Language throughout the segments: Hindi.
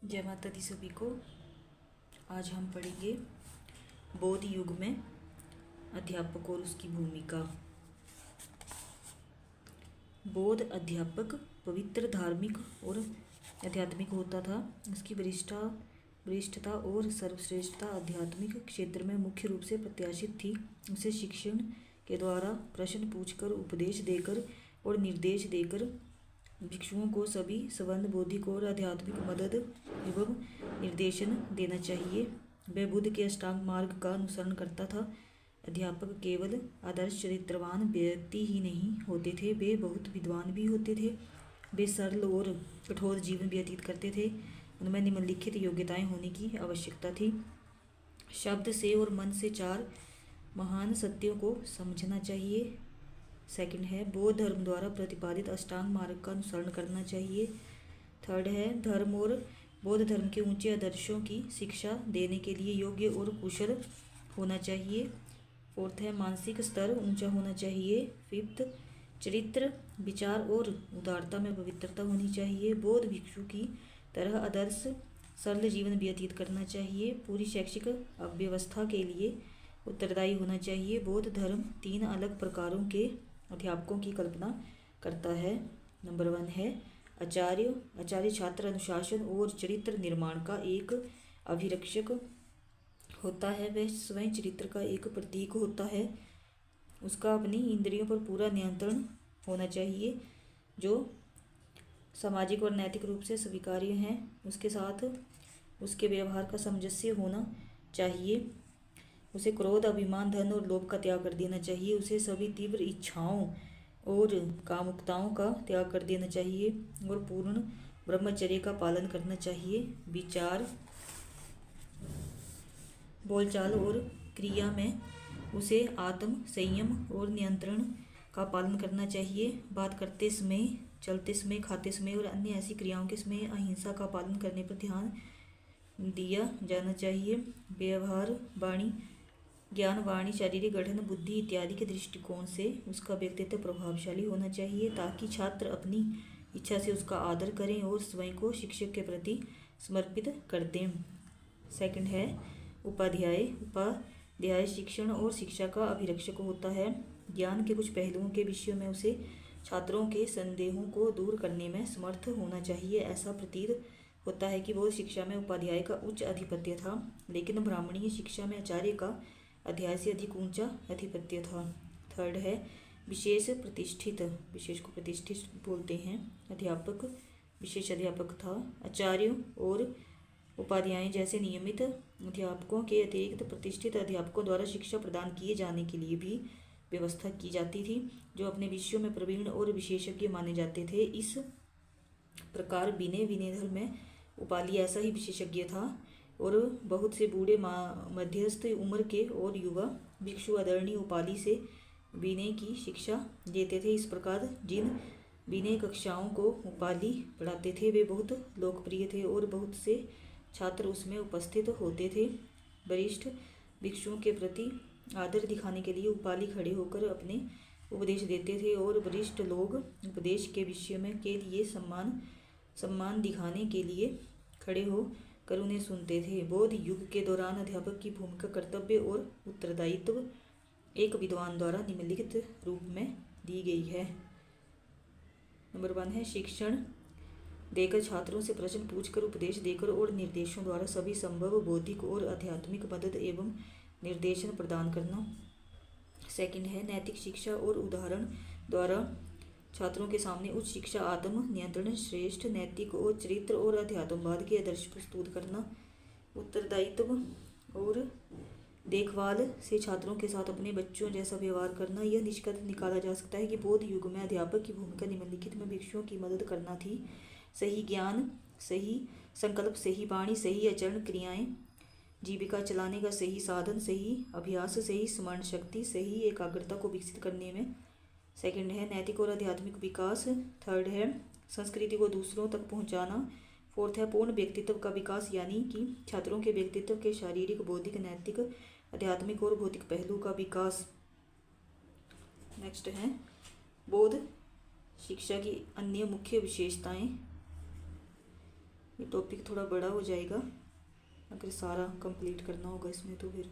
जय माता दी सभी को। आज हम पढ़ेंगे बौद्ध युग में अध्यापक और उसकी भूमिका। बौद्ध अध्यापक पवित्र, धार्मिक और आध्यात्मिक होता था। उसकी वरिष्ठता और सर्वश्रेष्ठता आध्यात्मिक क्षेत्र में मुख्य रूप से प्रत्याशित थी। उसे शिक्षण के द्वारा प्रश्न पूछकर, उपदेश देकर और निर्देश देकर भिक्षुओं को सभी संबंध, बौद्धिक और आध्यात्मिक मदद एवं निर्देशन देना चाहिए। वह बुद्ध के अष्टांग मार्ग का अनुसरण करता था। अध्यापक केवल आदर्श चरित्रवान व्यक्ति ही नहीं होते थे, वे बहुत विद्वान भी होते थे। वे सरल और कठोर जीवन व्यतीत करते थे। उनमें निम्नलिखित योग्यताएं होने की आवश्यकता थी। शब्द से और मन से चार महान सत्यों को समझना चाहिए। सेकंड है, बौद्ध धर्म द्वारा प्रतिपादित अष्टांग मार्ग का अनुसरण करना चाहिए। थर्ड है, धर्म और बौद्ध धर्म के ऊंचे आदर्शों की शिक्षा देने के लिए योग्य और कुशल होना चाहिए। फोर्थ है, मानसिक स्तर ऊंचा होना चाहिए। फिफ्थ, चरित्र, विचार और उदारता में पवित्रता होनी चाहिए। बौद्ध भिक्षु की तरह आदर्श सरल जीवन व्यतीत करना चाहिए। पूरी शैक्षिक अव्यवस्था के लिए उत्तरदायी होना चाहिए। बौद्ध धर्म 3 अलग प्रकारों के अध्यापकों की कल्पना करता है। नंबर 1 है आचार्य। आचार्य छात्र अनुशासन और चरित्र निर्माण का एक अभिरक्षक होता है। वह स्वयं चरित्र का एक प्रतीक होता है। उसका अपनी इंद्रियों पर पूरा नियंत्रण होना चाहिए, जो सामाजिक और नैतिक रूप से स्वीकार्य हैं। उसके साथ उसके व्यवहार का सामंजस्य होना चाहिए। उसे क्रोध, अभिमान, धन और लोभ का त्याग कर देना चाहिए। उसे सभी तीव्र इच्छाओं और कामुकताओं का त्याग कर देना चाहिए और पूर्ण ब्रह्मचर्य का पालन करना चाहिए। विचार, बोलचाल और क्रिया में उसे आत्म संयम और नियंत्रण का पालन करना चाहिए। बात करते समय, चलते समय, खाते समय और अन्य ऐसी क्रियाओं के समय अहिंसा का पालन करने पर ध्यान दिया जाना चाहिए। व्यवहार, वाणी, ज्ञान, वाणी, शारीरिक गठन, बुद्धि इत्यादि के दृष्टिकोण से उसका व्यक्तित्व प्रभावशाली होना चाहिए, ताकि छात्र अपनी इच्छा से उसका आदर करें और स्वयं को शिक्षक के प्रति समर्पित कर दें। सेकंड है उपाध्याय। उपाध्याय शिक्षण और शिक्षा का अभिरक्षक होता है। ज्ञान के कुछ पहलुओं के विषयों में उसे छात्रों के संदेहों को दूर करने में समर्थ होना चाहिए। ऐसा प्रतीत होता है कि बौद्ध शिक्षा में उपाध्याय का उच्च आधिपत्य था, लेकिन ब्राह्मणीय शिक्षा में आचार्य का अध्याय से अधिक ऊंचा आधिपत्य था। थर्ड है विशेष प्रतिष्ठित। विशेष को प्रतिष्ठित बोलते हैं। अध्यापक विशेष अध्यापक था। आचार्यों और उपाध्याय जैसे नियमित अध्यापकों के अतिरिक्त प्रतिष्ठित अध्यापकों द्वारा शिक्षा प्रदान किए जाने के लिए भी व्यवस्था की जाती थी, जो अपने विषयों में प्रवीण और विशेषज्ञ माने जाते थे। इस प्रकार विनय में उपाली ऐसा ही विशेषज्ञ था और बहुत से बूढ़े, मध्यस्थ उम्र के और युवा भिक्षु आदरणीय उपाली से विनय की शिक्षा देते थे। इस प्रकार जिन विनय कक्षाओं को उपाली पढ़ाते थे वे बहुत लोकप्रिय थे और बहुत से छात्र उसमें उपस्थित होते थे। वरिष्ठ भिक्षुओं के प्रति आदर दिखाने के लिए उपाली खड़े होकर अपने उपदेश देते थे और वरिष्ठ लोग उपदेश के विषय में के लिए सम्मान दिखाने के लिए खड़े होकर उन्हें सुनते थे। बौद्ध युग के दौरान अध्यापक की भूमिका, कर्तव्य और उत्तरदायित्व एक विद्वान द्वारा निम्नलिखित रूप में दी गई है। नंबर 1 है शिक्षण देकर, छात्रों से प्रश्न पूछकर, उपदेश देकर और निर्देशों द्वारा सभी संभव बौद्धिक और आध्यात्मिक मदद एवं निर्देशन प्रदान करना। सेकंड है नैतिक शिक्षा और उदाहरण द्वारा छात्रों के सामने उच्च शिक्षा, आत्म नियंत्रण, श्रेष्ठ नैतिक और चरित्र और अध्यात्मवाद के आदर्श प्रस्तुत करना। उत्तरदायित्व और देखभाल से छात्रों के साथ अपने बच्चों जैसा व्यवहार करना। यह निष्कर्ष निकाला जा सकता है कि बौद्ध युग में अध्यापक की भूमिका निम्नलिखित में भिक्षुओं की मदद करना थी: सही ज्ञान, सही संकल्प, सही वाणी, सही आचरण क्रियाएं, जीविका चलाने का सही साधन, सही अभ्यास, सही स्मरण शक्ति, सही एकाग्रता को विकसित करने में। सेकंड है नैतिक और आध्यात्मिक विकास। थर्ड है संस्कृति को दूसरों तक पहुंचाना। फोर्थ है पूर्ण व्यक्तित्व का विकास, यानी कि छात्रों के व्यक्तित्व के शारीरिक, बौद्धिक, नैतिक, आध्यात्मिक और भौतिक पहलू का विकास। नेक्स्ट है बौद्ध शिक्षा की अन्य मुख्य विशेषताएं। ये टॉपिक थोड़ा बड़ा हो जाएगा अगर सारा कंप्लीट करना होगा इसमें तो। फिर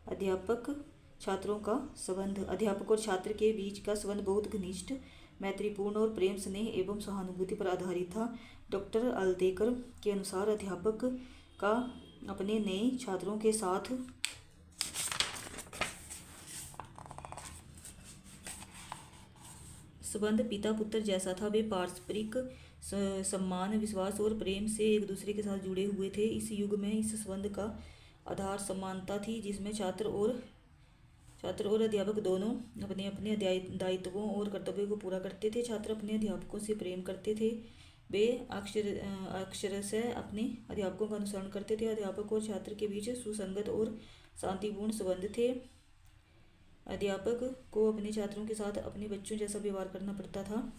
अध्यापक छात्रों का संबंध। अध्यापक और छात्र के बीच का संबंध बहुत घनिष्ठ, मैत्रीपूर्ण और प्रेम, स्नेह एवं सहानुभूति पर आधारित था। डॉक्टर अल्देकर के अनुसार अध्यापक का अपने नए छात्रों के साथ संबंध पिता पुत्र जैसा था। वे पारस्परिक सम्मान, विश्वास और प्रेम से एक दूसरे के साथ जुड़े हुए थे। इस युग में इस संबंध का आधार समानता थी, जिसमें छात्र और अध्यापक दोनों अपने अपने दायित्वों और कर्तव्यों को पूरा करते थे। छात्र अपने अध्यापकों से प्रेम करते थे। वे अक्षरशः अपने अध्यापकों का अनुसरण करते थे। अध्यापक और छात्र के बीच सुसंगत और शांतिपूर्ण संबंध थे। अध्यापक को अपने छात्रों के साथ अपने बच्चों जैसा व्यवहार करना पड़ता था।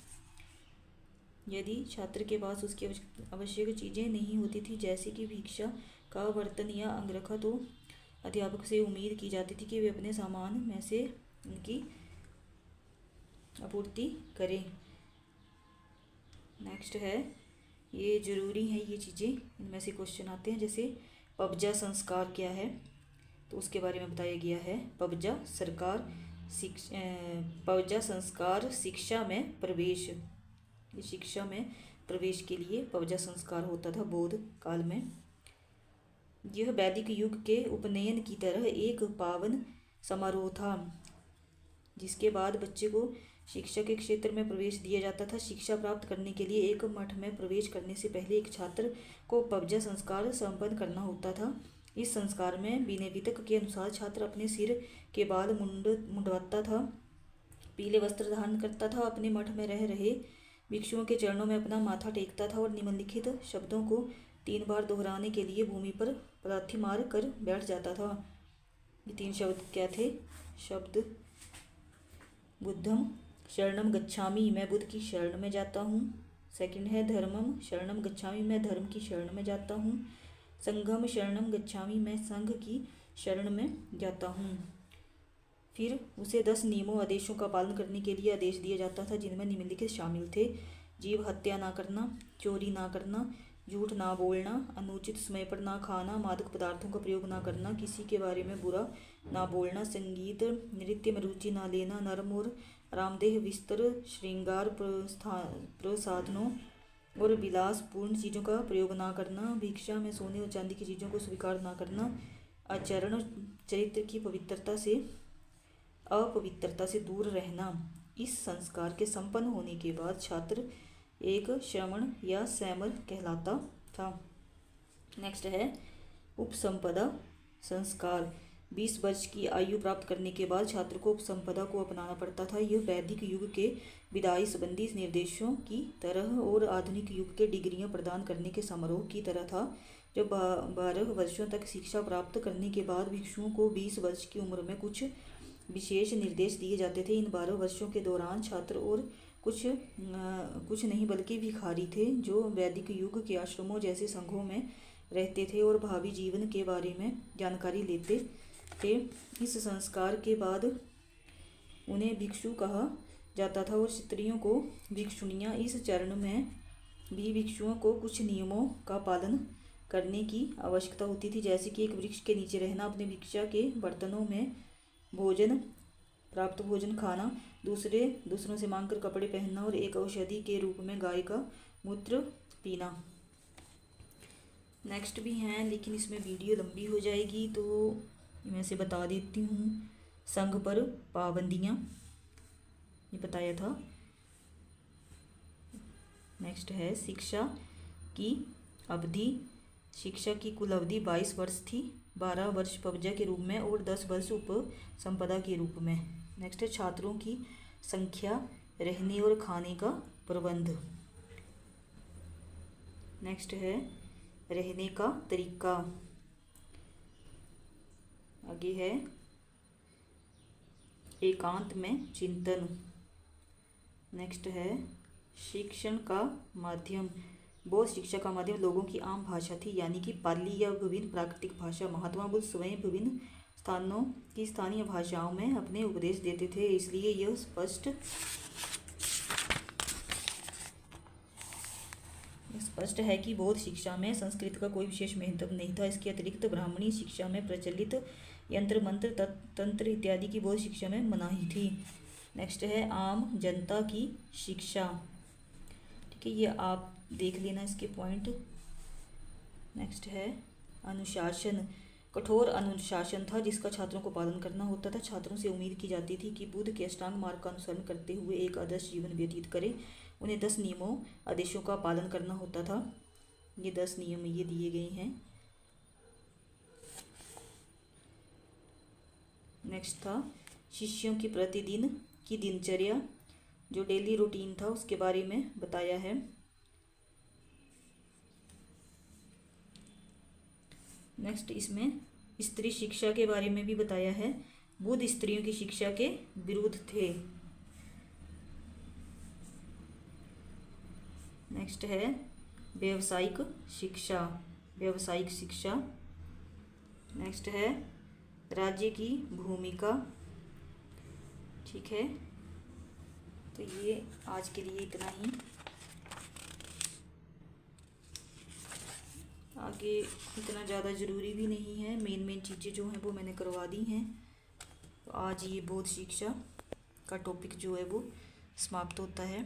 यदि छात्र के पास उसकी आवश्यक चीज़ें नहीं होती थी, जैसे कि भिक्षा का बर्तन या अंगरखा, तो अध्यापक से उम्मीद की जाती थी कि वे अपने सामान में से उनकी आपूर्ति करें। नेक्स्ट है, ये जरूरी है ये चीज़ें, इनमें से क्वेश्चन आते हैं। जैसे पबजा संस्कार क्या है, तो उसके बारे में बताया गया है। पबजा संस्कार शिक्षा में प्रवेश। शिक्षा में प्रवेश के लिए पबजा संस्कार होता था बौद्ध काल में। यह वैदिक युग के उपनयन की तरह एक पावन समारोह था, जिसके बाद बच्चे को शिक्षा के क्षेत्र में प्रवेश दिया जाता था। शिक्षा प्राप्त करने के लिए एक मठ में प्रवेश करने से पहले एक छात्र को पबजा संस्कार संपन्न करना होता था। इस संस्कार में विनय पिटक के अनुसार छात्र अपने सिर के बाल मुंडवाता था, पीले वस्त्र धारण करता था, अपने मठ में रह रहे भिक्षुओं के चरणों में अपना माथा टेकता था और निम्नलिखित शब्दों को 3 बार दोहराने के लिए भूमि पर पलाथी मार कर बैठ जाता था। ये 3 शब्द क्या थे? शब्द बुद्धम शरणम गच्छामि, मैं बुद्ध की शरण में जाता हूँ। सेकंड है धर्मम शरणम गच्छामि, मैं धर्म की शरण में जाता हूँ। संघम शरणम गच्छामि, मैं संघ की शरण में जाता हूँ। फिर उसे 10 नियमों आदेशों का पालन करने के लिए आदेश दिया जाता था, जिनमें निम्नलिखित शामिल थे। जीव हत्या ना करना, चोरी ना करना, झूठ ना बोलना, अनुचित समय पर ना खाना, मादक पदार्थों का प्रयोग ना करना, किसी के बारे में बुरा ना बोलना, संगीत नृत्य में रुचि ना लेना, नरम और आरामदेह बिस्तर, श्रृंगार प्रसाधनों और विलासपूर्ण चीज़ों का प्रयोग ना करना, भिक्षा में सोने और चांदी की चीज़ों को स्वीकार ना करना, आचरण चरित्र की अपवित्रता से दूर रहना। इस संस्कार के संपन्न होने के बाद छात्र एक श्रमण या सैमर कहलाता था। नेक्स्ट है उपसंपदा संस्कार। 20 वर्ष की आयु प्राप्त करने के बाद छात्र को उपसंपदा को अपनाना पड़ता था। यह वैदिक युग के विदाई संबंधी निर्देशों की तरह और आधुनिक युग के डिग्रियां प्रदान करने के समारोह की तरह था। जब 12 वर्षों तक शिक्षा प्राप्त करने के बाद भिक्षुओं को 20 वर्ष की उम्र में कुछ विशेष निर्देश दिए जाते थे। इन 12 वर्षों के दौरान छात्र और कुछ नहीं बल्कि भिखारी थे, जो वैदिक युग के आश्रमों जैसे संघों में रहते थे और भावी जीवन के बारे में जानकारी लेते थे। इस संस्कार के बाद उन्हें भिक्षु कहा जाता था और स्त्रियों को भिक्षुणियाँ। इस चरण में भी भिक्षुओं को कुछ नियमों का पालन करने की आवश्यकता होती थी, जैसे कि एक वृक्ष के नीचे रहना, अपने भिक्षा के बर्तनों में प्राप्त भोजन खाना, दूसरों से मांगकर कपड़े पहनना और एक औषधि के रूप में गाय का मूत्र पीना। नेक्स्ट भी हैं, लेकिन इसमें वीडियो लंबी हो जाएगी तो मैं से बता देती हूँ। संघ पर पाबंदियाँ, ये बताया था। नेक्स्ट है शिक्षा की अवधि। शिक्षा की कुल अवधि 22 वर्ष थी, 12 वर्ष पबजा के रूप में और 10 वर्ष उपसंपदा के रूप में। नेक्स्ट है छात्रों की संख्या, रहने और खाने का प्रबंध। नेक्स्ट है रहने का तरीका। आगे है एकांत में चिंतन। नेक्स्ट है शिक्षण का माध्यम। बौद्ध शिक्षा का माध्यम लोगों की आम भाषा थी, यानी कि पाली या विभिन्न प्राकृतिक भाषा। महात्मा बुद्ध स्वयं विभिन्न स्थानों की स्थानीय भाषाओं में अपने उपदेश देते थे, इसलिए यह स्पष्ट है कि बौद्ध शिक्षा में संस्कृत का कोई विशेष महत्व नहीं था। इसके अतिरिक्त ब्राह्मणी शिक्षा में प्रचलित यंत्र मंत्र तंत्र इत्यादि की बौद्ध शिक्षा में मनाही थी। नेक्स्ट है आम जनता की शिक्षा। ठीक है, ये आप देख लेना इसके पॉइंट। नेक्स्ट है अनुशासन। कठोर अनुशासन था जिसका छात्रों को पालन करना होता था। छात्रों से उम्मीद की जाती थी कि बुद्ध के अष्टांग मार्ग का अनुसरण करते हुए एक आदर्श जीवन व्यतीत करें। उन्हें 10 नियमों आदेशों का पालन करना होता था। ये 10 नियम ये दिए गए हैं। नेक्स्ट था शिष्यों की प्रतिदिन की दिनचर्या, जो डेली रूटीन था उसके बारे में बताया है। नेक्स्ट इसमें स्त्री शिक्षा के बारे में भी बताया है। बुद्ध स्त्रियों की शिक्षा के विरुद्ध थे। नेक्स्ट है व्यावसायिक शिक्षा। व्यावसायिक शिक्षा। नेक्स्ट है राज्य की भूमिका। ठीक है, तो ये आज के लिए इतना ही। आगे इतना ज़्यादा ज़रूरी भी नहीं है, मेन चीज़ें जो हैं वो मैंने करवा दी हैं। तो आज ये बौद्ध शिक्षा का टॉपिक जो है वो समाप्त होता है।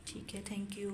ठीक है, थैंक यू।